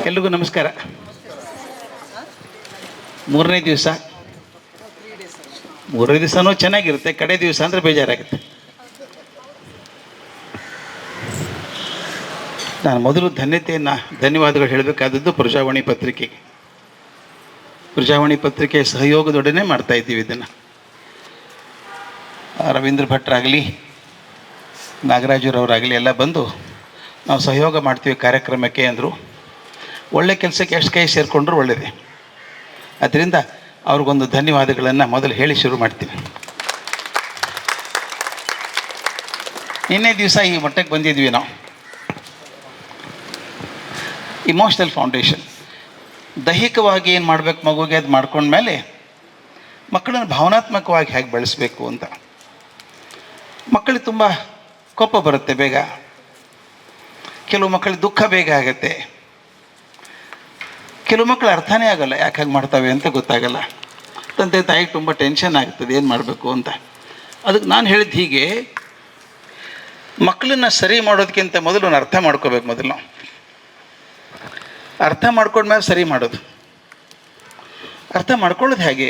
ಎಲ್ರಿಗೂ ನಮಸ್ಕಾರ. ಮೂರನೇ ದಿವಸ ಚೆನ್ನಾಗಿರುತ್ತೆ, ಕಡೆ ದಿವಸ ಅಂದರೆ ಬೇಜಾರಾಗುತ್ತೆ. ನಾನು ಮೊದಲು ಧನ್ಯವಾದಗಳು ಹೇಳಬೇಕಾದದ್ದು ಪ್ರಜಾವಾಣಿ ಪತ್ರಿಕೆಗೆ. ಪ್ರಜಾವಾಣಿ ಪತ್ರಿಕೆ ಸಹಯೋಗದೊಡನೆ ಮಾಡ್ತಾ ಇದ್ದೀವಿ ಇದನ್ನು. ರವೀಂದ್ರ ಭಟ್ರಾಗಲಿ, ನಾಗರಾಜರವರಾಗಲಿ ಎಲ್ಲ ಬಂದು ನಾವು ಸಹಯೋಗ ಮಾಡ್ತೀವಿ ಕಾರ್ಯಕ್ರಮಕ್ಕೆ ಅಂದರು. ಒಳ್ಳೆ ಕೆಲಸಕ್ಕೆ ಎಷ್ಟು ಕೈ ಸೇರಿಕೊಂಡ್ರು ಒಳ್ಳೆಯದೇ. ಅದರಿಂದ ಅವ್ರಿಗೊಂದು ಧನ್ಯವಾದಗಳನ್ನು ಮೊದಲು ಹೇಳಿ ಶುರು ಮಾಡ್ತೀನಿ. ನಿನ್ನೆ ದಿವಸ ಈ ಮಟ್ಟಕ್ಕೆ ಬಂದಿದ್ವಿ ನಾವು. ಇಮೋಷ್ನಲ್ ಫೌಂಡೇಶನ್ ದೈಹಿಕವಾಗಿ ಏನು ಮಾಡಬೇಕು ಮಗುಗೆ ಅದು ಮಾಡ್ಕೊಂಡ್ಮೇಲೆ ಮಕ್ಕಳನ್ನು ಭಾವನಾತ್ಮಕವಾಗಿ ಹೇಗೆ ಬೆಳೆಸಬೇಕು ಅಂತ. ಮಕ್ಕಳಿಗೆ ತುಂಬ ಕೋಪ ಬರುತ್ತೆ ಬೇಗ, ಕೆಲವು ಮಕ್ಕಳಿಗೆ ದುಃಖ ಬೇಗ ಆಗುತ್ತೆ, ಕೆಲವು ಮಕ್ಕಳು ಅರ್ಥನೇ ಆಗೋಲ್ಲ, ಯಾಕೆ ಹಾಗೆ ಮಾಡ್ತವೆ ಅಂತ ಗೊತ್ತಾಗಲ್ಲ. ತಂದೆ ತಾಯಿಗೆ ತುಂಬ ಟೆನ್ಷನ್ ಆಗ್ತದೆ ಏನು ಮಾಡಬೇಕು ಅಂತ. ಅದಕ್ಕೆ ನಾನು ಹೇಳಿದ್ದು ಹೀಗೆ, ಮಕ್ಕಳನ್ನ ಸರಿ ಮಾಡೋದಕ್ಕಿಂತ ಮೊದಲು ನಾನು ಅರ್ಥ ಮಾಡ್ಕೋಬೇಕು. ಮೊದಲು ನಾವು ಅರ್ಥ ಮಾಡ್ಕೊಂಡ್ಮೇಲೆ ಸರಿ ಮಾಡೋದು. ಅರ್ಥ ಮಾಡ್ಕೊಳ್ಳೋದು ಹೇಗೆ?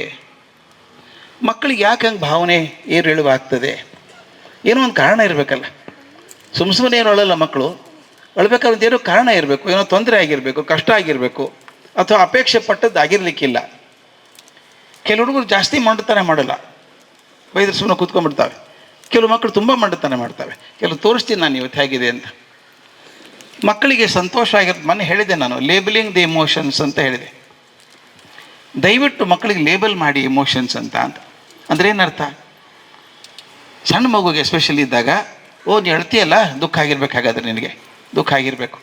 ಮಕ್ಕಳಿಗೆ ಯಾಕೆ ಹಂಗೆ ಭಾವನೆ ಏರಿಳಿವಾಗ್ತದೆ? ಏನೋ ಒಂದು ಕಾರಣ ಇರಬೇಕಲ್ಲ. ಸುಮ್ಮನೆ ಏನು ಅಳಲ್ಲ ಮಕ್ಕಳು. ಅಳ್ಬೇಕಾದ್ರೆ ಏನೋ ಕಾರಣ ಇರಬೇಕು, ಏನೋ ತೊಂದರೆ ಆಗಿರಬೇಕು, ಕಷ್ಟ ಆಗಿರಬೇಕು, ಅಥವಾ ಅಪೇಕ್ಷೆ ಪಟ್ಟದ್ದು ಆಗಿರಲಿಕ್ಕಿಲ್ಲ. ಕೆಲವು ಹುಡುಗರು ಜಾಸ್ತಿ ಮಂಡತನ ಮಾಡಲ್ಲ, ಬೈದ್ರೆ ಸುಮ್ಮನೆ ಕೂತ್ಕೊಂಡ್ಬಿಡ್ತಾವೆ. ಕೆಲವು ಮಕ್ಕಳು ತುಂಬ ಮಂಡತನ ಮಾಡ್ತವೆ. ಕೆಲವು ತೋರಿಸ್ತೀನಿ ನಾನು ಇವತ್ತು ಹೇಗಿದೆ ಅಂತ. ಮಕ್ಕಳಿಗೆ ಸಂತೋಷ ಆಗಿರೋದು ಮೊನ್ನೆ ಹೇಳಿದೆ ನಾನು, ಲೇಬಲಿಂಗ್ ದಿ ಎಮೋಷನ್ಸ್ ಅಂತ ಹೇಳಿದೆ. ದಯವಿಟ್ಟು ಮಕ್ಕಳಿಗೆ ಲೇಬಲ್ ಮಾಡಿ ಎಮೋಷನ್ಸ್ ಅಂತ ಅಂದರೆ ಏನರ್ಥ? ಸಣ್ಣ ಮಗುಗೆ ಎಸ್ಪೆಷಲಿ ಇದ್ದಾಗ, ನೀನು ಹೇಳ್ತೀಯಲ್ಲ ದುಃಖ ಆಗಿರ್ಬೇಕು, ಹಾಗಾದ್ರೆ ನಿನಗೆ ದುಃಖ ಆಗಿರಬೇಕು.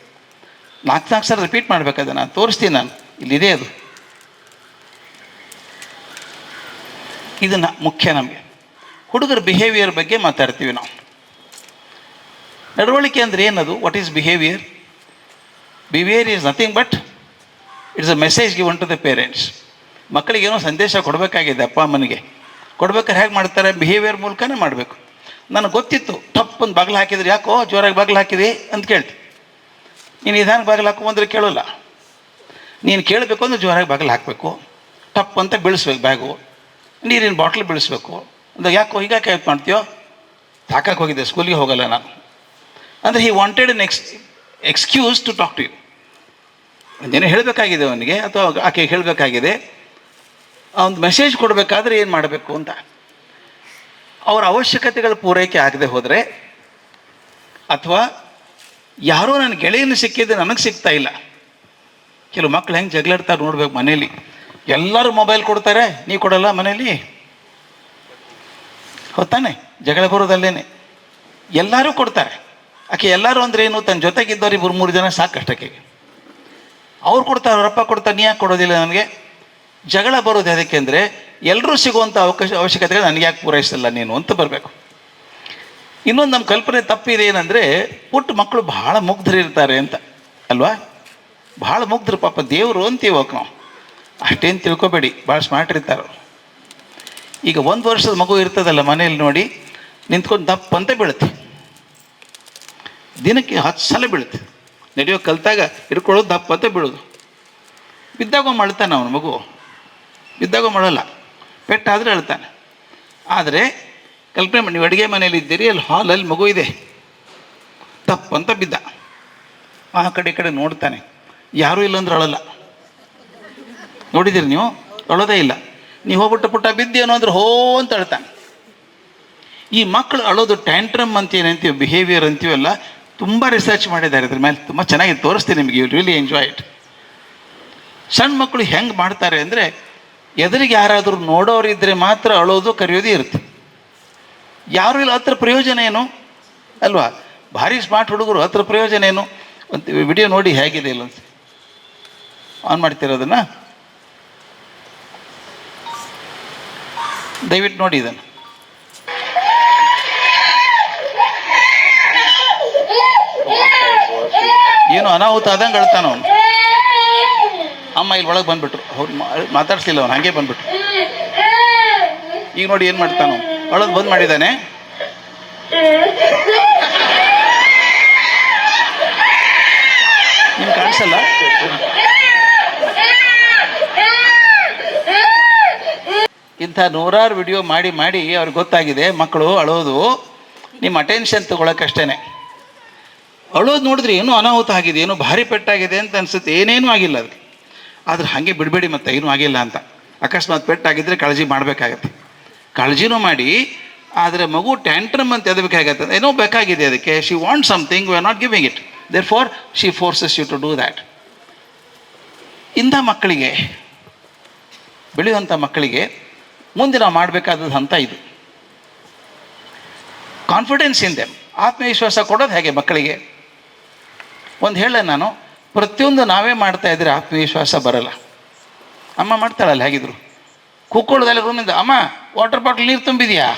4 ಸಲ ರಿಪೀಟ್ ಮಾಡಬೇಕಾದ ನಾನು ತೋರಿಸ್ತೀನಿ, ನಾನು ಇಲ್ಲಿದೆ ಅದು. ಇದನ್ನು ಮುಖ್ಯ. ನಮಗೆ ಹುಡುಗರ ಬಿಹೇವಿಯರ್ ಬಗ್ಗೆ ಮಾತಾಡ್ತೀವಿ ನಾವು. ನಡವಳಿಕೆ ಅಂದರೆ ಏನದು? What is behavior? Behavior is nothing but it's a message given to the parents. ಮಕ್ಕಳಿಗೇನೋ ಸಂದೇಶ ಕೊಡಬೇಕಾಗಿದೆ ಅಪ್ಪ ಅಮ್ಮನಿಗೆ. ಕೊಡ್ಬೇಕಾದ್ರೆ ಹೇಗೆ ಮಾಡ್ತಾರೆ? ಬಿಹೇವಿಯರ್ ಮೂಲಕನೇ ಮಾಡಬೇಕು. ನನಗೆ ಗೊತ್ತಿತ್ತು, ಟಪ್ ಒಂದು ಬಾಗಿಲು ಹಾಕಿದ್ರೆ, ಯಾಕೋ ಜೋರಾಗಿ ಬಾಗಿಲು ಹಾಕಿದೆ ಅಂತ ಕೇಳ್ತಿ. ನೀನು ನಿಧಾನಕ್ಕೆ ಬಾಗಿಲು ಹಾಕೊಂಬಂದ್ರೆ ಕೇಳೋಲ್ಲ. ನೀನು ಕೇಳಬೇಕು ಅಂದ್ರೆ ಜೋರಾಗಿ ಬಾಗಿಲು ಹಾಕಬೇಕು, ಟಪ್ ಅಂತ ಬೀಳಿಸ್ಬೇಕು. ಬ್ಯಾಗು ನೀರಿನ ಬಾಟ್ಲ್ ಬೀಳಿಸ್ಬೇಕು. ಅಂದ್ರೆ ಯಾಕೋ ಹೀಗಾಗಿ ಹೆಲ್ಪ್ ಮಾಡ್ತೀಯೋ? ಸಾಕಕ್ಕೆ ಹೋಗಿದ್ದೆ, ಸ್ಕೂಲಿಗೆ ಹೋಗಲ್ಲ ನಾನು ಅಂದರೆ he wanted an excuse to talk to you. ಒಂದೇನೋ ಹೇಳಬೇಕಾಗಿದೆ ಅವನಿಗೆ ಅಥವಾ ಆಕೆಗೆ ಹೇಳಬೇಕಾಗಿದೆ. ಒಂದು ಮೆಸೇಜ್ ಕೊಡಬೇಕಾದ್ರೆ ಏನು ಮಾಡಬೇಕು ಅಂತ. ಅವರ ಅವಶ್ಯಕತೆಗಳು ಪೂರೈಕೆ ಆಗದೆ ಹೋದರೆ, ಅಥವಾ ಯಾರೋ ನನ್ನ ಗೆಳೆಯನ ಸಿಕ್ಕಿದ್ರೆ ನನಗೆ ಸಿಗ್ತಾ ಇಲ್ಲ. ಕೆಲವು ಮಕ್ಕಳು ಹೆಂಗೆ ಜಗಳಾಡ್ತಾರೆ ನೋಡ್ಬೇಕು. ಮನೇಲಿ ಎಲ್ಲರೂ ಮೊಬೈಲ್ ಕೊಡ್ತಾರೆ, ನೀ ಕೊಡಲ್ಲ ಮನೇಲಿ. ಹೊತ್ತಾನೆ ಜಗಳ ಬರೋದಲ್ಲೇನೆ. ಎಲ್ಲರೂ ಕೊಡ್ತಾರೆ. ಆಕೆ ಎಲ್ಲರೂ ಅಂದರೆ ಏನು? ತನ್ನ ಜೊತೆಗಿದ್ದವ್ರು 2-3 ಜನ ಸಾಕಷ್ಟಕ್ಕೆ. ಅವ್ರು ಕೊಡ್ತಾರೆ, ಅವರಪ್ಪ ಕೊಡ್ತಾರೆ, ನೀ ಯಾಕೆ ಕೊಡೋದಿಲ್ಲ ನನಗೆ? ಜಗಳ ಬರೋದು ಅದಕ್ಕೆ ಅಂದರೆ ಎಲ್ಲರೂ ಸಿಗುವಂಥ ಅವಶ್ಯಕತೆಗಳು ನನಗೆ ಯಾಕೆ ಪೂರೈಸಲ್ಲ ನೀನು ಅಂತ ಬರಬೇಕು. ಇನ್ನೊಂದು ನಮ್ಮ ಕಲ್ಪನೆ ತಪ್ಪಿದೆ ಏನಂದರೆ, ಪುಟ್ಟ ಮಕ್ಕಳು ಭಾಳ ಮುಗ್ಧರಿರ್ತಾರೆ ಅಂತ ಅಲ್ವಾ? ಭಾಳ ಮುಗ್ಧರು, ಪಾಪ ದೇವರು ಅಂತೀವಿ ಅವಕ್ಕೆ ನಾವು. ಅಷ್ಟೇನು ತಿಳ್ಕೊಬೇಡಿ, ಭಾಳ ಸ್ಮಾರ್ಟ್ ಇರ್ತಾರೆ. ಈಗ 1 ವರ್ಷದ ಮಗು ಇರ್ತದಲ್ಲ ಮನೇಲಿ, ನೋಡಿ ನಿಂತ್ಕೊಂಡು ದಪ್ಪ ಅಂತ ಬೀಳುತ್ತೆ. ದಿನಕ್ಕೆ 10 ಸಲ ಬೀಳುತ್ತೆ. ನಡೆಯೋ ಕಲ್ತಾಗ ಹಿಡ್ಕೊಳ್ಳೋದು, ದಪ್ಪ ಅಂತ ಬೀಳೋದು. ಬಿದ್ದಾಗ ಅಳ್ತಾನೆ ಅವನ ಮಗು, ಬಿದ್ದಾಗ ಮಾಡಲ್ಲ. ಪೆಟ್ಟಾದರೆ ಅಳ್ತಾನೆ. ಆದರೆ ಕಲ್ಪನೆ ಮಾಡಿ, ನೀವು ಅಡುಗೆ ಮನೇಲಿ ಇದ್ದೀರಿ, ಅಲ್ಲಿ ಹಾಲಲ್ಲಿ ಮಗು ಇದೆ, ದಪ್ಪ ಅಂತ ಬಿದ್ದ. ಆ ಕಡೆ ಈ ಕಡೆ ನೋಡ್ತಾನೆ, ಯಾರೂ ಇಲ್ಲಂದ್ರೆ ಅಳಲ್ಲ. ನೋಡಿದ್ದೀರಿ ನೀವು? ಅಳೋದೇ ಇಲ್ಲ. ನೀವು ಹೋಗ್ಬಿಟ್ಟು ಪುಟ್ಟ ಬಿದ್ದೇನೋ ಅಂದ್ರೆ ಹೋ ಅಂತ ಅಳ್ತಾನೆ. ಈ ಮಕ್ಕಳು ಅಳೋದು ಟ್ಯಾಂಟ್ರಮ್ ಅಂತ ಏನಂತೀವಿ, ಬಿಹೇವಿಯರ್ ಅಂತೀವಲ್ಲ, ತುಂಬ ರಿಸರ್ಚ್ ಮಾಡಿದ್ದಾರೆ ಇದ್ರ ಮೇಲೆ. ತುಂಬ ಚೆನ್ನಾಗಿ ತೋರಿಸ್ತೀನಿ ನಿಮಗೆ, ಯು ರಿಯಲಿ ಎಂಜಾಯ್ ಇಟ್. ಸಣ್ಣ ಮಕ್ಕಳು ಹೆಂಗೆ ಮಾಡ್ತಾರೆ ಅಂದರೆ, ಎದುರಿಗೆ ಯಾರಾದರೂ ನೋಡೋರಿದ್ದರೆ ಮಾತ್ರ ಅಳೋದು ಕರೆಯೋದು ಇರುತ್ತೆ. ಯಾರು ಇಲ್ಲ, ಹತ್ರ ಪ್ರಯೋಜನ ಏನು ಅಲ್ವಾ? ಭಾರಿ ಸ್ಮಾರ್ಟ್ ಹುಡುಗರು, ಹತ್ರ ಪ್ರಯೋಜನ ಏನು? ಒಂದು ವಿಡಿಯೋ ನೋಡಿ ಹೇಗಿದೆ ಇಲ್ಲ ಅಂತ. ಆನ್ ಮಾಡ್ತಿರೋದನ್ನು ದಯವಿಟ್ಟು ನೋಡಿ. ಇದನ್ನು ಏನು ಅನಾಹುತ ಆದಂಗೆ ಅಳ್ತಾನ ಅವನು. ಅಮ್ಮ ಇಲ್ಲಿ ಒಳಗೆ ಬಂದ್ಬಿಟ್ರು, ಅವ್ರು ಮಾತಾಡ್ಸಿಲ್ಲ, ಅವನು ಹಾಗೆ ಬಂದ್ಬಿಟ್ರು. ಈಗ ನೋಡಿ ಏನು ಮಾಡ್ತಾನು, ಅಳೋದು ಬಂದ್ ಮಾಡಿದ್ದಾನೆ. ನಿಮ್ಗೆ ಕಾಣಿಸ್ತಾ ಒಂದಿವ್ಸಲ್ಲ ಇಂಥ ನೂರಾರು ವಿಡಿಯೋ ಮಾಡಿ ಮಾಡಿ ಅವ್ರಿಗೆ ಗೊತ್ತಾಗಿದೆ ಮಕ್ಕಳು ಅಳೋದು ನಿಮ್ಮ ಅಟೆನ್ಷನ್ ತೊಗೊಳಕ್ಕಷ್ಟೇ. ಅಳೋದು ನೋಡಿದ್ರೆ ಏನೂ ಅನಾಹುತ ಆಗಿದೆ, ಏನೋ ಭಾರಿ ಪೆಟ್ಟಾಗಿದೆ ಅಂತ ಅನಿಸುತ್ತೆ. ಏನೇನೂ ಆಗಿಲ್ಲ ಅದಕ್ಕೆ. ಆದ್ರೆ ಹಾಗೆ ಬಿಡಬೇಡಿ, ಮತ್ತೆ ಏನೂ ಆಗಿಲ್ಲ ಅಂತ. ಅಕಸ್ಮಾತ್ ಪೆಟ್ಟಾಗಿದ್ದರೆ ಕಾಳಜಿ ಮಾಡಬೇಕಾಗತ್ತೆ. ಕಾಳಜಿನೂ ಮಾಡಿ. ಆದರೆ ಮಗು ಟ್ಯಾಂಟ್ರಮ್ ಅಂತ ಎದಬೇಕಾಗತ್ತೆ, ಏನೋ ಬೇಕಾಗಿದೆ ಅದಕ್ಕೆ. She want something, we are not giving it, therefore she forces you to do that. ಇಂಥ ಮಕ್ಕಳಿಗೆ, ಬೆಳೆಯುವಂಥ ಮಕ್ಕಳಿಗೆ ಮುಂದೆ ನಾವು ಮಾಡಬೇಕಾದದ್ದು ಹಂತ ಇದು. ಕಾನ್ಫಿಡೆನ್ಸ್ ಇನ್ ದೆಮ್, ಆತ್ಮವಿಶ್ವಾಸ ಕೊಡೋದು ಹೇಗೆ ಮಕ್ಕಳಿಗೆ? ಒಂದು ಹೇಳ ನಾನು, ಪ್ರತಿಯೊಂದು ನಾವೇ ಮಾಡ್ತಾ ಇದ್ರೆ ಆತ್ಮವಿಶ್ವಾಸ ಬರಲ್ಲ. ಅಮ್ಮ ಮಾಡ್ತಾಳಲ್ಲ ಹೇಗಿದ್ರು, ಕೂತ್ಕೊಳ್ಳೋದಲ್ಲ ರೂಮಿಂದ, ಅಮ್ಮ ವಾಟರ್ ಬಾಟ್ಲ್ ನೀರು ತುಂಬಿದೆಯಾ?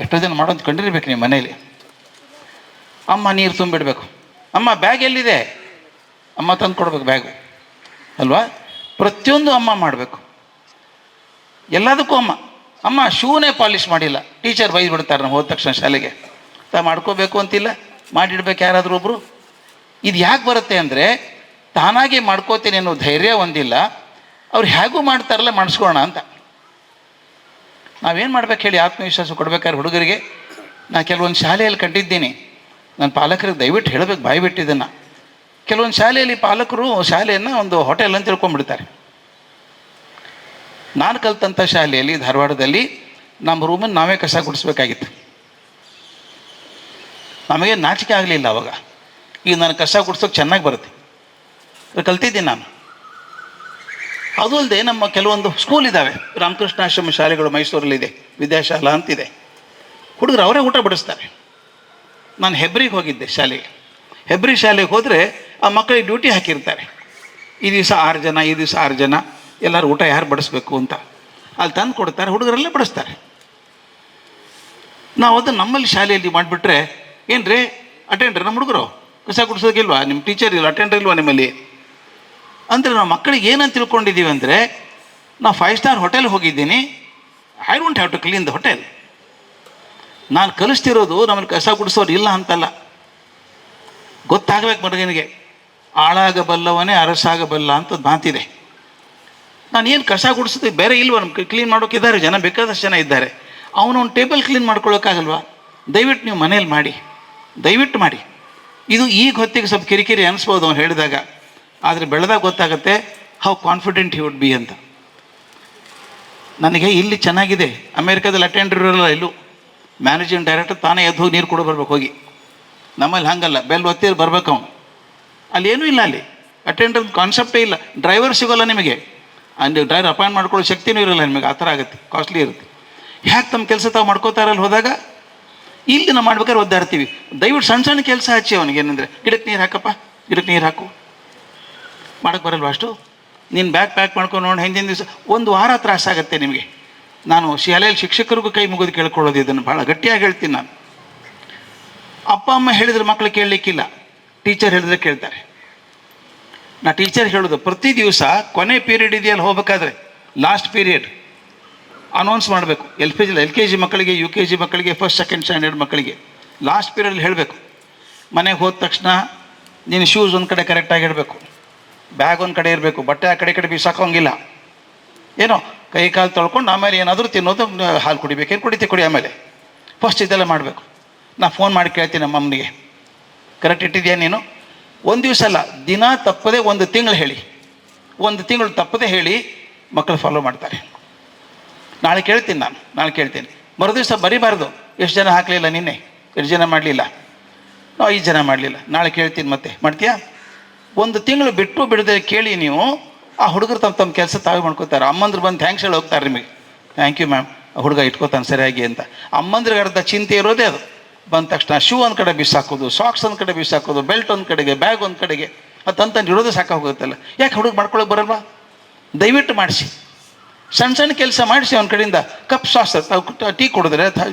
ಎಷ್ಟೋ ಜನ ಮಾಡೋದು ಕಂಡಿರ್ಬೇಕು ನೀವು ಮನೇಲಿ. ಅಮ್ಮ ನೀರು ತುಂಬಿಡಬೇಕು. ಅಮ್ಮ ಬ್ಯಾಗ್ ಎಲ್ಲಿದೆ? ಅಮ್ಮ ತಂದು ಕೊಡ್ಬೇಕು ಬ್ಯಾಗು ಅಲ್ವಾ? ಪ್ರತಿಯೊಂದು ಅಮ್ಮ ಮಾಡಬೇಕು. ಎಲ್ಲದಕ್ಕೂ ಅಮ್ಮ. ಅಮ್ಮ ಶೂನೇ ಪಾಲಿಷ್ ಮಾಡಿಲ್ಲ, ಟೀಚರ್ ಬೈದು ಬಿಡ್ತಾರೆ ನಾವು ಹೋದ ತಕ್ಷಣ ಶಾಲೆಗೆ. ಮಾಡ್ಕೋಬೇಕು ಅಂತಿಲ್ಲ, ಮಾಡಿಡ್ಬೇಕು ಯಾರಾದರೂ ಒಬ್ಬರು. ಇದು ಯಾಕೆ ಬರುತ್ತೆ ಅಂದರೆ, ತಾನಾಗೆ ಮಾಡ್ಕೋತೀನಿ ಅನ್ನೋ ಧೈರ್ಯ ಒಂದಿಲ್ಲ. ಅವ್ರು ಹೇಗೂ ಮಾಡ್ತಾರಲ್ಲ, ಮಾಡಿಸ್ಕೋಣ ಅಂತ. ನಾವೇನು ಮಾಡ್ಬೇಕು ಹೇಳಿ ಆತ್ಮವಿಶ್ವಾಸ ಕೊಡ್ಬೇಕಾದ್ರೆ ಹುಡುಗರಿಗೆ? ನಾನು ಕೆಲವೊಂದು ಶಾಲೆಯಲ್ಲಿ ಕಂಡಿದ್ದೀನಿ. ನನ್ನ ಪಾಲಕರಿಗೆ ದಯವಿಟ್ಟು ಹೇಳಬೇಕು, ಬಾಯ್ಬಿಟ್ಟಿದ್ದನ್ನು. ಕೆಲವೊಂದು ಶಾಲೆಯಲ್ಲಿ ಪಾಲಕರು ಶಾಲೆಯನ್ನು ಒಂದು ಹೋಟೆಲ್ ಅಂತ ತಿಳ್ಕೊಂಡ್ಬಿಡ್ತಾರೆ. ನಾನು ಕಲಿತಂಥ ಶಾಲೆಯಲ್ಲಿ ಧಾರವಾಡದಲ್ಲಿ ನಮ್ಮ ರೂಮನ್ನು ನಾವೇ ಕಸ ಗುಡಿಸ್ಬೇಕಾಗಿತ್ತು. ನಮಗೆ ನಾಚಿಕೆ ಆಗಲಿಲ್ಲ ಅವಾಗ. ಈಗ ನಾನು ಕಸ ಗುಡಿಸೋಕೆ ಚೆನ್ನಾಗಿ ಬರುತ್ತೆ, ಕಲ್ತಿದ್ದೀನಿ ನಾನು. ಅದು ಅಲ್ಲದೆ ನಮ್ಮ ಕೆಲವೊಂದು ಸ್ಕೂಲ್ ಇದ್ದಾವೆ, ರಾಮಕೃಷ್ಣಾಶ್ರಮ ಶಾಲೆಗಳು ಮೈಸೂರಲ್ಲಿದೆ, ವಿದ್ಯಾಶಾಲಾ ಅಂತಿದೆ. ಹುಡುಗರು ಅವರೇ ಊಟ ಬಡಿಸ್ತಾರೆ. ನಾನು ಹೆಬ್ರಿಗೆ ಹೋಗಿದ್ದೆ ಶಾಲೆಗೆ. ಹೆಬ್ರಿ ಶಾಲೆಗೆ ಹೋದರೆ ಆ ಮಕ್ಕಳಿಗೆ ಡ್ಯೂಟಿ ಹಾಕಿರ್ತಾರೆ. ಈ ದಿವಸ 6 ಜನ, ಈ ದಿವಸ 6 ಜನ, ಎಲ್ಲರೂ ಊಟ ಯಾರು ಬಡಿಸ್ಬೇಕು ಅಂತ ಅಲ್ಲಿ ತಂದು ಕೊಡ್ತಾರೆ. ಹುಡುಗರೆಲ್ಲ ಬಡಿಸ್ತಾರೆ. ನಾವು ಅದನ್ನು ನಮ್ಮಲ್ಲಿ ಶಾಲೆಯಲ್ಲಿ ಮಾಡಿಬಿಟ್ರೆ, ಏನು ರೀ ಅಟೆಂಡ್ರಿ ನಮ್ಮ ಹುಡುಗರು ಕಸ ಗುಡಿಸೋದಿಲ್ವಾ? ನಿಮ್ಮ ಟೀಚರ್ ಇಲ್ಲ, ಅಟೆಂಡರ್ ಇಲ್ವಾ ನಿಮ್ಮಲ್ಲಿ? ಅಂದರೆ ನಾವು ಮಕ್ಕಳಿಗೆ ಏನಂತ ತಿಳ್ಕೊಂಡಿದ್ದೀವಿ ಅಂದರೆ, ನಾವು 5 ಸ್ಟಾರ್ ಹೋಟೆಲ್ ಹೋಗಿದ್ದೀನಿ, I don't have to clean the hotel. ನಾನು ಕಲಿಸ್ತಿರೋದು ನಮ್ಮಲ್ಲಿ ಕಸ ಗುಡಿಸೋರು ಇಲ್ಲ ಅಂತಲ್ಲ. ಗೊತ್ತಾಗಬೇಕು ಮಗನಿಗೆ, ಆಳಾಗಬಲ್ಲವನೇ ಅರಸಾಗಬಲ್ಲ ಅಂತ ಮಾತಿದೆ. ನಾನು ಏನು ಕಸ ಗುಡಿಸೋದು ಬೇರೆ ಇಲ್ವ? ನಮ್ಮ ಕ್ಲೀನ್ ಮಾಡೋಕ್ಕಿದ್ದಾರೆ ಜನ, ಬೇಕಾದಷ್ಟು ಜನ ಇದ್ದಾರೆ. ಅವನೊಂದು ಟೇಬಲ್ ಕ್ಲೀನ್ ಮಾಡ್ಕೊಳ್ಳೋಕ್ಕಾಗಲ್ವಾ? ದಯವಿಟ್ಟು ನೀವು ಮನೇಲಿ ಮಾಡಿ, ದಯವಿಟ್ಟು ಮಾಡಿ. ಇದು ಈಗ ಹೊತ್ತಿಗೆ ಸ್ವಲ್ಪ ಕಿರಿಕಿರಿ ಅನಿಸ್ಬೋದು ಅವ್ನು ಹೇಳಿದಾಗ, ಆದರೆ ಬೆಳೆದಾಗ ಗೊತ್ತಾಗುತ್ತೆ how confident he would be ಅಂತ. ನನಗೆ ಇಲ್ಲಿ ಚೆನ್ನಾಗಿದೆ, ಅಮೇರಿಕಾದಲ್ಲಿ ಅಟೆಂಡರ್ ಇರೋಲ್ಲ, ಇಲ್ಲೂ ಮ್ಯಾನೇಜಿಂಗ್ ಡೈರೆಕ್ಟರ್ ತಾನೇ ಎದ್ದು ಹೋಗಿ ನೀರು ಕೊಡೋ ಬರ್ಬೇಕು ಹೋಗಿ. ನಮ್ಮಲ್ಲಿ ಹಾಗಲ್ಲ, ಬೆಲ್ ಒತ್ತಿರು ಬರ್ಬೇಕು ಅವನು. ಅಲ್ಲಿ ಏನೂ ಇಲ್ಲ, ಅಲ್ಲಿ ಅಟೆಂಡರ್ ಕಾನ್ಸೆಪ್ಟೇ ಇಲ್ಲ. ಡ್ರೈವರ್ ಸಿಗೋಲ್ಲ ನಿಮಗೆ, ನೀವು ಡ್ರೈವರ್ ಅಪಾಯಿಂಟ್ ಮಾಡ್ಕೊಳ್ಳೋ ಶಕ್ತಿನೂ ಇರೋಲ್ಲ ನಿಮಗೆ. ಆ ಥರ ಆಗುತ್ತೆ, ಕಾಸ್ಟ್ಲಿ ಇರುತ್ತೆ. ಯಾಕೆ ತಮ್ಮ ಕೆಲಸ ತಾವು ಮಾಡ್ಕೋತಾರಲ್ಲ ಹೋದಾಗ? ಇಲ್ಲಿ ನಾವು ಮಾಡ್ಬೇಕಾದ್ರೆ ಒದ್ದಾಡ್ತೀವಿ. ದಯವಿಟ್ಟು ಸಣ್ಣ ಸಣ್ಣ ಕೆಲಸ ಹಚ್ಚಿ ಅವನಿಗೆ. ಏನಂದರೆ, ಗಿಡಕ್ಕೆ ನೀರು ಹಾಕಪ್ಪ, ಗಿಡಕ್ಕೆ ನೀರು ಹಾಕು. ಮಾಡೋಕ್ಕೆ ಬರಲ್ವ ಅಷ್ಟು? ನೀನು ಬ್ಯಾಗ್ ಪ್ಯಾಕ್ ಮಾಡ್ಕೊಂಡು ನೋಡಿ, ಹಿಂದಿನ ದಿವಸ 1 ವಾರ ತ್ರಾಸಾಗತ್ತೆ ನಿಮಗೆ. ನಾನು ಶಾಲೆಯಲ್ಲಿ ಶಿಕ್ಷಕರಿಗೂ ಕೈ ಮುಗಿದು ಕೇಳ್ಕೊಳ್ಳೋದು, ಇದನ್ನು ಭಾಳ ಗಟ್ಟಿಯಾಗಿ ಹೇಳ್ತೀನಿ ನಾನು. ಅಪ್ಪ ಅಮ್ಮ ಹೇಳಿದ್ರೆ ಮಕ್ಕಳು ಕೇಳಲಿಕ್ಕಿಲ್ಲ, ಟೀಚರ್ ಹೇಳಿದ್ರೆ ಕೇಳ್ತಾರೆ. ನಾ ಟೀಚರ್ ಹೇಳೋದು, ಪ್ರತಿ ದಿವಸ ಕೊನೆ ಪೀರಿಯಡ್ ಇದೆಯಲ್ಲ ಹೋಗ್ಬೇಕಾದ್ರೆ, ಲಾಸ್ಟ್ ಪೀರಿಯಡ್ ಅನೌನ್ಸ್ ಮಾಡಬೇಕು. LKG ಮಕ್ಕಳಿಗೆ, UKG ಮಕ್ಕಳಿಗೆ, ಫಸ್ಟ್ ಸೆಕೆಂಡ್ ಸ್ಟ್ಯಾಂಡರ್ಡ್ ಮಕ್ಕಳಿಗೆ ಲಾಸ್ಟ್ ಪೀರಿಯಡ್ ಹೇಳಬೇಕು. ಮನೆಗೆ ಹೋದ ತಕ್ಷಣ ನೀನು ಶೂಸ್ ಒಂದು ಕಡೆ ಕರೆಕ್ಟಾಗಿ ಇಡಬೇಕು, ಬ್ಯಾಗ್ ಒಂದು ಕಡೆ ಇರಬೇಕು, ಬಟ್ಟೆ ಆ ಕಡೆ ಈ ಕಡೆ ಬೀಸಾಕೋಂಗಿಲ್ಲ. ಏನೋ ಕೈ ಕಾಲು ತೊಳ್ಕೊಂಡು ಆಮೇಲೆ ಏನಾದರೂ ತಿನ್ನೋದು, ಹಾಲು ಕುಡಿಬೇಕು, ಏನು ಕುಡಿತೀವಿ ಕುಡಿ. ಆಮೇಲೆ ಫಸ್ಟ್ ಇದೆಲ್ಲ ಮಾಡಬೇಕು. ನಾ ಫೋನ್ ಮಾಡಿ ಕೇಳ್ತೀನಿ ನಮ್ಮ ಅಮ್ಮನಿಗೆ, ಕರೆಕ್ಟ್ ಇಟ್ಟಿದ್ಯಾ ನೀನು? ಒಂದು ದಿವಸ ಅಲ್ಲ, ದಿನ ತಪ್ಪದೆ 1 ತಿಂಗಳು ಹೇಳಿ, 1 ತಿಂಗಳು ತಪ್ಪದೆ ಹೇಳಿ ಮಕ್ಕಳು ಫಾಲೋ ಮಾಡ್ತಾರೆ. ನಾಳೆ ಕೇಳ್ತೀನಿ ನಾನು, ನಾಳೆ ಕೇಳ್ತೀನಿ. ಮರುದಿವಸ ಬರೀಬಾರ್ದು, ಎಷ್ಟು ಜನ ಹಾಕಲಿಲ್ಲ ನಿನ್ನೆ, ಎಷ್ಟು ಜನ ಮಾಡಲಿಲ್ಲ, 5 ಜನ ಮಾಡಲಿಲ್ಲ, ನಾಳೆ ಕೇಳ್ತೀನಿ ಮತ್ತೆ. ಮಾಡ್ತೀಯಾ? 1 ತಿಂಗಳು ಬಿಟ್ಟು ಬಿಡದೆ ಕೇಳಿ ನೀವು, ಆ ಹುಡುಗರು ತಮ್ಮ ಕೆಲಸ ತಾವೇ ಮಾಡ್ಕೋತಾರೆ. ಅಮ್ಮಂದ್ರು ಬಂದು ಥ್ಯಾಂಕ್ಸ್ ಹೇಳಿ ಹೋಗ್ತಾರೆ ನಿಮಗೆ, ಥ್ಯಾಂಕ್ ಯು ಮ್ಯಾಮ್, ಹುಡುಗ ಇಟ್ಕೋತಾನೆ ಸರಿಯಾಗಿ ಅಂತ. ಅಮ್ಮಂದ್ರಿಗೆ ಅರ್ಧ ಚಿಂತೆ ಇರೋದೇ ಅದು. ಬಂದ ತಕ್ಷಣ ಶೂ ಒಂದು ಕಡೆ ಬಿಸಾಕೋದು, ಸಾಕ್ಸ್ ಒಂದು ಕಡೆ ಬಿಸಾಕೋದು, ಬೆಲ್ಟ್ ಒಂದು ಕಡೆಗೆ, ಬ್ಯಾಗ್ ಒಂದು ಕಡೆಗೆ, ಅದು ಇಡೋದು ಸಾಕಾಗೋಗುತ್ತಲ್ಲ. ಯಾಕೆ ಹುಡುಗ ಮಾಡ್ಕೊಳ್ಳೋಕೆ ಬರಲ್ವಾ? ದಯವಿಟ್ಟು ಮಾಡಿಸಿ, ಸಣ್ಣ ಸಣ್ಣ ಕೆಲಸ ಮಾಡಿಸಿ. ಅವನ ಕಡೆಯಿಂದ ಕಪ್ ಸಾಸ್, ಟೀ ಕುಡಿದ್ರೆ,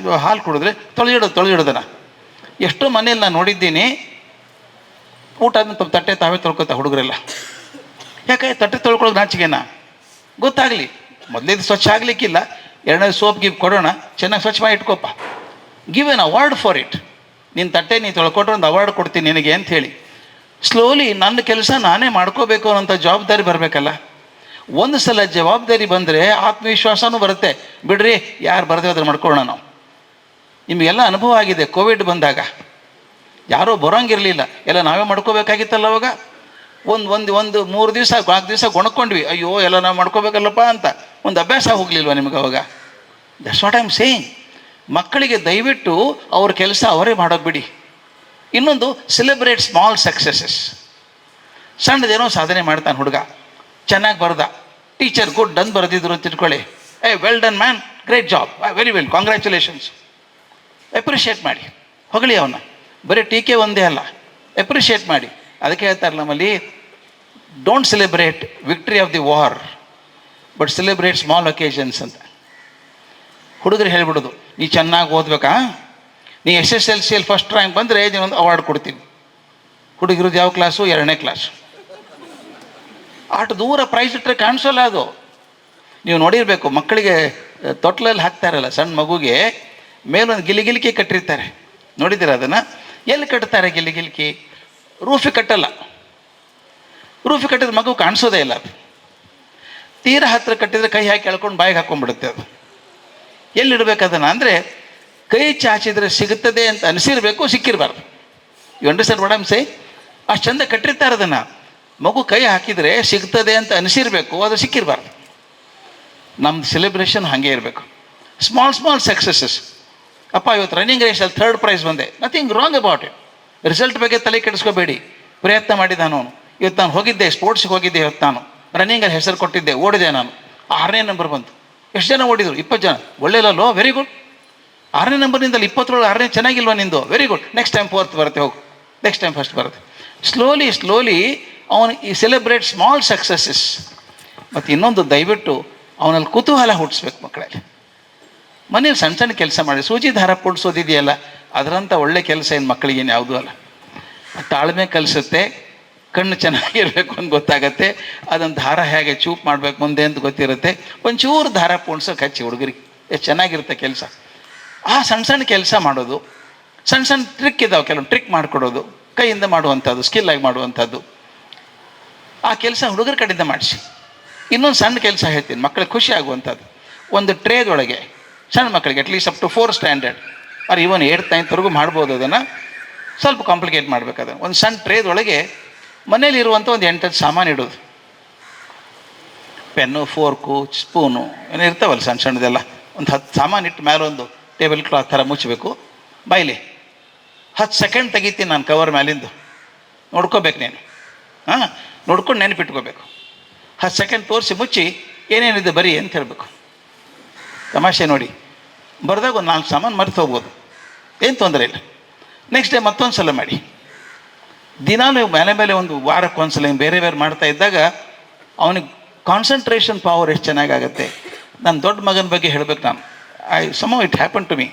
ಹಾಲು ಕುಡಿದ್ರೆ ತೊಳೆದಿಡೋದನ್ನ. ಎಷ್ಟೋ ಮನೇಲಿ ನಾನು ನೋಡಿದ್ದೀನಿ, ಊಟ ತಮ್ಮ ತಟ್ಟೆ ತಾವೇ ತೊಳ್ಕೊತಾ ಹುಡುಗರೆಲ್ಲ. ಯಾಕೆ ತಟ್ಟೆ ತೊಳ್ಕೊಳ್ಳೋದು ನಾಚಿಗೆನಾ? ಗೊತ್ತಾಗಲಿ, ಮೊದಲೇದು ಸ್ವಚ್ಛ ಆಗಲಿಕ್ಕಿಲ್ಲ, 2ನೇ ಸೋಪ್ ಗಿಪ್ ಕೊಡೋಣ, ಚೆನ್ನಾಗಿ ಸ್ವಚ್ಛ ಮಾಡಿ ಇಟ್ಕೋಪ್ಪ. Give an award for it. ನಿನ್ನ ತಟ್ಟೆ ನೀ ತೊಳ್ಕೊಟ್ರೆ ಒಂದು ಅವಾರ್ಡ್ ಕೊಡ್ತೀನಿ ನಿನಗೆ ಅಂತ ಹೇಳಿ. ಸ್ಲೋಲಿ ನನ್ನ ಕೆಲಸ ನಾನೇ ಮಾಡ್ಕೋಬೇಕು ಅನ್ನೋಂಥ ಜವಾಬ್ದಾರಿ ಬರಬೇಕಲ್ಲ. ಒಂದು ಸಲ ಜವಾಬ್ದಾರಿ ಬಂದರೆ ಆತ್ಮವಿಶ್ವಾಸನೂ ಬರುತ್ತೆ. ಬಿಡ್ರಿ, ಯಾರು ಬರ್ತೇವೆ ಅದ್ರ ಮಾಡ್ಕೊಳ್ಳೋಣ ನಾವು. ನಿಮಗೆಲ್ಲ ಅನುಭವ ಆಗಿದೆ. ಕೋವಿಡ್ ಬಂದಾಗ ಯಾರೂ ಬರೋಂಗಿರಲಿಲ್ಲ, ಎಲ್ಲ ನಾವೇ ಮಾಡ್ಕೋಬೇಕಾಗಿತ್ತಲ್ಲ. ಅವಾಗ ಒಂದು 3 ದಿವಸ 4 ದಿವಸ ಗೊಣ್ಕೊಂಡ್ವಿ, ಅಯ್ಯೋ ಎಲ್ಲ ನಾವು ಮಾಡ್ಕೋಬೇಕಲ್ಲಪ್ಪ ಅಂತ. ಒಂದು ಅಭ್ಯಾಸ ಹೋಗಲಿಲ್ವ ನಿಮಗೆ ಅವಾಗ? That's what I am saying. ಮಕ್ಕಳಿಗೆ ದಯವಿಟ್ಟು ಅವ್ರ ಕೆಲಸ ಅವರೇ ಮಾಡೋದು ಬಿಡಿ. ಇನ್ನೊಂದು, ಸೆಲೆಬ್ರೇಟ್ ಸ್ಮಾಲ್ ಸಕ್ಸಸ್ಸಸ್. ಸಣ್ಣದೇನೋ ಸಾಧನೆ ಮಾಡ್ತಾನೆ ಹುಡುಗ, ಚೆನ್ನಾಗಿ ಬರೆದ, ಟೀಚರ್ ಗುಡ್ ಡನ್ ಬರೆದಿದ್ರು ಅಂತ ತಿಳ್ಕೊಳ್ಳಿ. Well done man, great job, very well, congratulations. Appreciate ಮಾಡಿ, ಹೊಗಳಿ ಅವನ್ನ. ಬರೀ ಟೀಕೆ ಒಂದೇ ಅಲ್ಲ, ಎಪ್ರಿಷಿಯೇಟ್ ಮಾಡಿ. ಅದಕ್ಕೆ ಹೇಳ್ತಾರೆ ನಮ್ಮಲ್ಲಿ, don't celebrate victory of the war but celebrate small occasions ಅಂತ. ಹುಡುಗರು ಹೇಳ್ಬಿಡೋದು, ನೀ ಚೆನ್ನಾಗಿ ಓದ್ಬೇಕಾ, ನೀ SSLCಯಲ್ಲಿ ಫಸ್ಟ್ ರ್ಯಾಂಕ್ ಬಂದರೆ ನೀನೊಂದು ಅವಾರ್ಡ್ ಕೊಡ್ತೀನಿ. ಹುಡುಗಿರೋದು ಯಾವ ಕ್ಲಾಸು? 2ನೇ ಕ್ಲಾಸು. ಅಷ್ಟು ದೂರ ಪ್ರೈಸ್ ಇಟ್ಟರೆ ಕಾಣಿಸೋಲ್ಲ ಅದು. ನೀವು ನೋಡಿರಬೇಕು, ಮಕ್ಕಳಿಗೆ ತೊಟ್ಲಲ್ಲಿ ಹಾಕ್ತಾರಲ್ಲ, ಸಣ್ಣ ಮಗುಗೆ ಮೇಲೊಂದು ಗಿಲಿಗಿಲಿಕೆ ಕಟ್ಟಿರ್ತಾರೆ, ನೋಡಿದ್ದೀರ ಅದನ್ನು? ಎಲ್ಲಿ ಕಟ್ತಾರೆ ಗಿಲಿಗಿಲಿಕೆ? ರೂಫಿಗೆ ಕಟ್ಟಲ್ಲ. ರೂಫಿಗೆ ಕಟ್ಟಿದ್ರೆ ಮಗು ಕಾಣಿಸೋದೇ ಇಲ್ಲ. ಅದು ತೀರಾ ಹತ್ತಿರ ಕಟ್ಟಿದರೆ ಕೈ ಹಾಕಿ ಎಳ್ಕೊಂಡು ಬಾಯಿಗೆ ಹಾಕ್ಕೊಂಡ್ಬಿಡುತ್ತೆ. ಅದು ಎಲ್ಲಿಡ್ಬೇಕು ಅದನ್ನು ಅಂದರೆ, ಕೈ ಚಾಚಿದರೆ ಸಿಗುತ್ತದೆ ಅಂತ ಅನಿಸಿರಬೇಕು, ಸಿಕ್ಕಿರಬಾರ್ದು. You understand what I am saying? ಅಷ್ಟು ಚಂದ ಕಟ್ಟಿರ್ತಾರೆ ಅದನ್ನು. ಮಗು ಕೈ ಹಾಕಿದರೆ ಸಿಗ್ತದೆ ಅಂತ ಅನಿಸಿರಬೇಕು, ಅದು ಸಿಕ್ಕಿರಬಾರ್ದು. ನಮ್ಮದು ಸೆಲೆಬ್ರೇಷನ್ ಹಾಗೆ ಇರಬೇಕು. ಸ್ಮಾಲ್ ಸಕ್ಸಸ್ಸಸ್. ಅಪ್ಪ, ಇವತ್ತು ರನ್ನಿಂಗ್ ರೇಸಲ್ಲಿ 3rd ಪ್ರೈಸ್ ಬಂದೆ, nothing wrong about it. Result ಬಗ್ಗೆ ತಲೆ ಕೆಡಿಸ್ಕೋಬೇಡಿ. ಪ್ರಯತ್ನ ಮಾಡಿದ್ದಾನು ಅವನು. ಇವತ್ತು ನಾನು ಹೋಗಿದ್ದೆ, ಸ್ಪೋರ್ಟ್ಸ್ಗೆ ಹೋಗಿದ್ದೆ. ಇವತ್ತು ನಾನು ರನ್ನಿಂಗಲ್ಲಿ ಹೆಸರು ಕೊಟ್ಟಿದ್ದೆ, ಓಡಿದೆ. ನಾನು 6ನೇ ನಂಬರ್ ಬಂತು. ಎಷ್ಟು ಜನ ಓಡಿದರು? 20 ಜನ. ಒಳ್ಳೆಯಲ್ಲೋ, ವೆರಿ ಗುಡ್. 6ನೇ ನಂಬರ್ನಿಂದಲ್ಲ, 20 6ನೇ ಚೆನ್ನಾಗಿಲ್ವ ನಿಂದು? Very good. Next time 4th ಬರುತ್ತೆ, ಹೋಗು. ನೆಕ್ಸ್ಟ್ ಟೈಮ್ ಫಸ್ಟ್ ಬರುತ್ತೆ. ಸ್ಲೋಲಿ ಅವನು ಈ ಸೆಲೆಬ್ರೇಟ್ ಸ್ಮಾಲ್ ಸಕ್ಸಸ್ಸಸ್. ಮತ್ತು ಇನ್ನೊಂದು, ದಯವಿಟ್ಟು ಅವನಲ್ಲಿ ಕುತೂಹಲ ಹುಟ್ಟಿಸ್ಬೇಕು ಮಕ್ಕಳಲ್ಲಿ. ಮನೇಲಿ ಸಣ್ಣ ಸಣ್ಣ ಕೆಲಸ ಮಾಡಿ, ಸೂಜಿ ದಾರ ಪೊಡಿಸೋದಿದೆಯಲ್ಲ, ಅದರಂಥ ಒಳ್ಳೆ ಕೆಲಸ ಏನು ಮಕ್ಕಳಿಗೇನು ಯಾವುದೂ ಅಲ್ಲ. ತಾಳ್ಮೆ ಕಲಿಸುತ್ತೆ, ಕಣ್ಣು ಚೆನ್ನಾಗಿರಬೇಕು ಅಂತ ಗೊತ್ತಾಗತ್ತೆ, ಅದನ್ನು ದಾರ ಹೇಗೆ ಚೂಪ್ ಮಾಡಬೇಕು ಮುಂದೆ ಅಂತ ಗೊತ್ತಿರುತ್ತೆ. ಒಂಚೂರು ದಾರ ಪೋಣಿಸೋಕೆ ಹಚ್ಚಿ ಹುಡುಗರಿಗೆ, ಎಷ್ಟು ಚೆನ್ನಾಗಿರುತ್ತೆ ಕೆಲಸ. ಆ ಸಣ್ಣ ಕೆಲಸ ಮಾಡೋದು, ಸಣ್ಣ ಟ್ರಿಕ್ ಇದ್ದಾವೆ, ಕೆಲವು ಟ್ರಿಕ್ ಮಾಡಿಕೊಡೋದು, ಕೈಯಿಂದ ಮಾಡುವಂಥದ್ದು, ಸ್ಕಿಲ್ಲಾಗಿ ಮಾಡುವಂಥದ್ದು. ಆ ಕೆಲಸ ಹುಡುಗರ ಕಡೆಯಿಂದ ಮಾಡಿಸಿ. ಇನ್ನೊಂದು ಸಣ್ಣ ಕೆಲಸ ಹೇಳ್ತೀನಿ, ಮಕ್ಕಳಿಗೆ ಖುಷಿ ಆಗುವಂಥದ್ದು. ಒಂದು ಟ್ರೇದೊಳಗೆ ಸಣ್ಣ ಮಕ್ಕಳಿಗೆ at least up to 4th standard or even 8th 9thವರೆಗೂ ಮಾಡ್ಬೋದು. ಅದನ್ನು ಸ್ವಲ್ಪ ಕಾಂಪ್ಲಿಕೇಟ್ ಮಾಡಬೇಕು. ಅದನ್ನು ಒಂದು ಸಣ್ಣ ಟ್ರೇದೊಳಗೆ ಮನೇಲಿರುವಂಥ ಒಂದು 8 ಸಾಮಾನು ಇಡೋದು. ಪೆನ್ನು, ಫೋರ್ಕು, ಸ್ಪೂನು ಏನೋ ಇರ್ತಾವಲ್ಲ ಸಣ್ಣದೆಲ್ಲ. ಒಂದು 10 ಸಾಮಾನು ಇಟ್ಟು ಮೇಲೆ ಒಂದು ಟೇಬಲ್ ಕ್ಲಾತ್ ಥರ ಮುಚ್ಚಬೇಕು. ಬಾಯ್ಲಿ 10 ಸೆಕೆಂಡ್ ತೆಗಿತೀನಿ ನಾನು ಕವರ್ ಮೇಲಿಂದು. ನೋಡ್ಕೋಬೇಕು ನೀನು. ನೋಡ್ಕೊಂಡು ನೆನಪಿಟ್ಕೋಬೇಕು. 10 ಸೆಕೆಂಡ್ ತೋರಿಸಿ ಮುಚ್ಚಿ ಏನೇನಿದೆ ಬರೀ ಅಂತ ಹೇಳಬೇಕು. ತಮಾಷೆ ನೋಡಿ, ಬರೆದಾಗ ಒಂದು 4 ಸಾಮಾನು ಮರೆತು ಹೋಗ್ಬೋದು, ಏನು ತೊಂದರೆ ಇಲ್ಲ. ನೆಕ್ಸ್ಟ್ ಡೇ ಮತ್ತೊಂದು ಸಲ ಮಾಡಿ. ದಿನಾಲೂ ಮೇಲೆ ಒಂದು ವಾರಕ್ಕೊಂದ್ಸಲ ಬೇರೆ ಮಾಡ್ತಾ ಇದ್ದಾಗ ಅವನಿಗೆ ಕಾನ್ಸಂಟ್ರೇಷನ್ ಪವರ್ ಎಷ್ಟು ಚೆನ್ನಾಗಾಗತ್ತೆ. ನನ್ನ ದೊಡ್ಡ ಮಗನ ಬಗ್ಗೆ ಹೇಳಬೇಕು ನಾನು. Some it happen to me.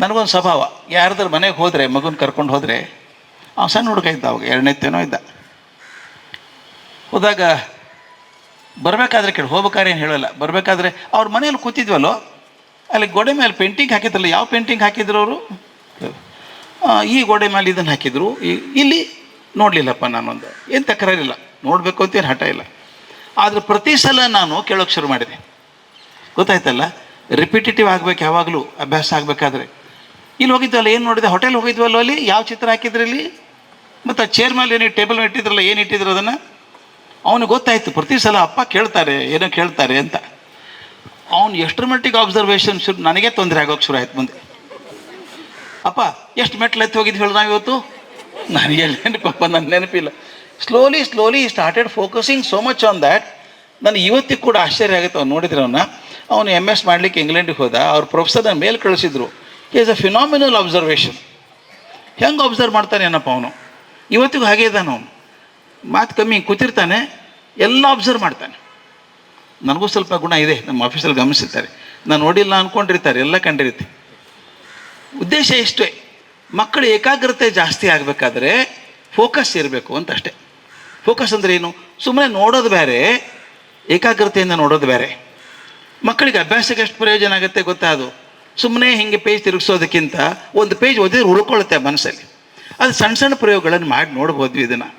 ನನಗೊಂದು ಸ್ವಭಾವ, ಯಾರ್ದಾರ ಮನೆಗೆ ಹೋದರೆ, ಮಗನ ಕರ್ಕೊಂಡು ಹೋದರೆ, ಅವ್ನು ಸಣ್ಣ ಹುಡುಗ ಇದ್ದ, ಅವಾಗ 2ನೇತ್ತೇನೋ ಇದ್ದ. ಹೋದಾಗ ಬರಬೇಕಾದ್ರೆ ಹೋಗ್ಬೇಕಾದ್ರೆ ಏನು ಹೇಳೋಲ್ಲ. ಬರಬೇಕಾದ್ರೆ ಅವ್ರ ಮನೇಲಿ ಕೂತಿದ್ವಲ್ಲೋ, ಅಲ್ಲಿ ಗೋಡೆ ಮೇಲೆ ಪೇಂಟಿಂಗ್ ಹಾಕಿದ್ರಲ್ಲ. ಯಾವ ಪೇಂಟಿಂಗ್ ಹಾಕಿದ್ರು ಅವರು? ಈ ಗೋಡೆ ಮೇಲೆ ಇದನ್ನು ಹಾಕಿದ್ರು, ಇಲ್ಲಿ ನೋಡಲಿಲ್ಲಪ್ಪ ನಾನೊಂದು. ಏನು ತಕರಾರಿಲ್ಲ, ನೋಡಬೇಕು ಅಂತೇನು ಹಠ ಇಲ್ಲ. ಆದರೆ ಪ್ರತಿ ಸಲ ನಾನು ಕೇಳೋಕ್ಕೆ ಶುರು ಮಾಡಿದೆ. ಗೊತ್ತಾಯ್ತಲ್ಲ, ರಿಪಿಟೇಟಿವ್ ಆಗಬೇಕು ಯಾವಾಗಲೂ ಅಭ್ಯಾಸ ಆಗಬೇಕಾದ್ರೆ. ಇಲ್ಲಿ ಹೋಗಿದ್ವಲ್ಲ, ಏನು ನೋಡಿದೆ? ಹೋಟೆಲ್ ಹೋಗಿದ್ವಲ್ಲ, ಅಲ್ಲಿ ಯಾವ ಚಿತ್ರ ಹಾಕಿದ್ರಿ ಇಲ್ಲಿ? ಮತ್ತು ಆ ಚೇರ್ ಮೇಲೆ ಏನು ಟೇಬಲ್ ಇಟ್ಟಿದ್ರಲ್ಲ, ಏನು ಇಟ್ಟಿದ್ರು ಅದನ್ನು? ಅವನಿಗೆ ಗೊತ್ತಾಯಿತು ಪ್ರತಿ ಸಲ ಅಪ್ಪ ಕೇಳ್ತಾರೆ, ಏನೋ ಕೇಳ್ತಾರೆ ಅಂತ. ಅವನು ಎಷ್ಟರ ಮಟ್ಟಿಗೆ ಅಬ್ಸರ್ವೇಷನ್ ನನಗೆ ತೊಂದರೆ ಆಗೋಕ್ಕೆ ಶುರು ಆಯ್ತು ಮುಂದೆ. ಅಪ್ಪ ಎಷ್ಟು ಮೆಟ್ಲು ಎತ್ತಿ ಹೋಗಿದ್ದು ಹೇಳಿ ನಾವು ಇವತ್ತು? ನನಗೆ ನೆನಪಪ್ಪ, ನನ್ನ ನೆನಪಿಲ್ಲ. Slowly started focusing so much on that. ನನಗೆ ಇವತ್ತಿಗೆ ಕೂಡ ಆಶ್ಚರ್ಯ ಆಗುತ್ತೆ. ಅವ್ನು ನೋಡಿದ್ರೆ ಅವನು MS ಮಾಡಲಿಕ್ಕೆ ಇಂಗ್ಲೆಂಡಿಗೆ ಹೋದ. ಅವ್ರ ಪ್ರೊಫೆಸರ್ನ ಮೇಲೆ ಕಳಿಸಿದ್ರು. Is a phenomenal observation. ಹೆಂಗೆ ಅಬ್ಸರ್ವ್ ಮಾಡ್ತಾನೆ ಏನಪ್ಪ ಅವನು, ಇವತ್ತಿಗೂ ಹಾಗೆ ಇದ್ದಾನೆ ಅವನು. ಮಾತು ಕಮ್ಮಿ, ಕೂತಿರ್ತಾನೆ, ಎಲ್ಲ ಅಬ್ಸರ್ವ್ ಮಾಡ್ತಾನೆ. ನನಗೂ ಸ್ವಲ್ಪ ಗುಣ ಇದೆ, ನಮ್ಮ ಆಫೀಸಲ್ಲಿ ಗಮನಿಸಿರ್ತಾರೆ. ನಾನು ನೋಡಿಲ್ಲ ಅಂದ್ಕೊಂಡಿರ್ತಾರೆ, ಎಲ್ಲ ಕಂಡಿರುತ್ತೆ. ಉದ್ದೇಶ ಇಷ್ಟೇ, ಮಕ್ಕಳು ಏಕಾಗ್ರತೆ ಜಾಸ್ತಿ ಆಗಬೇಕಾದ್ರೆ ಫೋಕಸ್ ಇರಬೇಕು ಅಂತ ಅಷ್ಟೇ. ಫೋಕಸ್ ಅಂದರೆ ಏನು? ಸುಮ್ಮನೆ ನೋಡೋದು ಬೇರೆ, ಏಕಾಗ್ರತೆಯಿಂದ ನೋಡೋದು ಬೇರೆ. ಮಕ್ಕಳಿಗೆ ಅಭ್ಯಾಸಕ್ಕೆ ಎಷ್ಟು ಪ್ರಯೋಜನ ಆಗುತ್ತೆ ಗೊತ್ತಾ? ಅದು ಸುಮ್ಮನೆ ಹಿಂಗೆ ಪೇಜ್ ತಿರುಗಿಸೋದಕ್ಕಿಂತ ಒಂದು ಪೇಜ್ ಓದಿದ್ರೆ ಉಳ್ಕೊಳ್ಳುತ್ತೆ ಮನಸ್ಸಲ್ಲಿ. ಅದು ಸಣ್ಣ ಪ್ರಯೋಗಗಳನ್ನು ಮಾಡಿ ನೋಡ್ಬೋದು ಇದನ್ನು.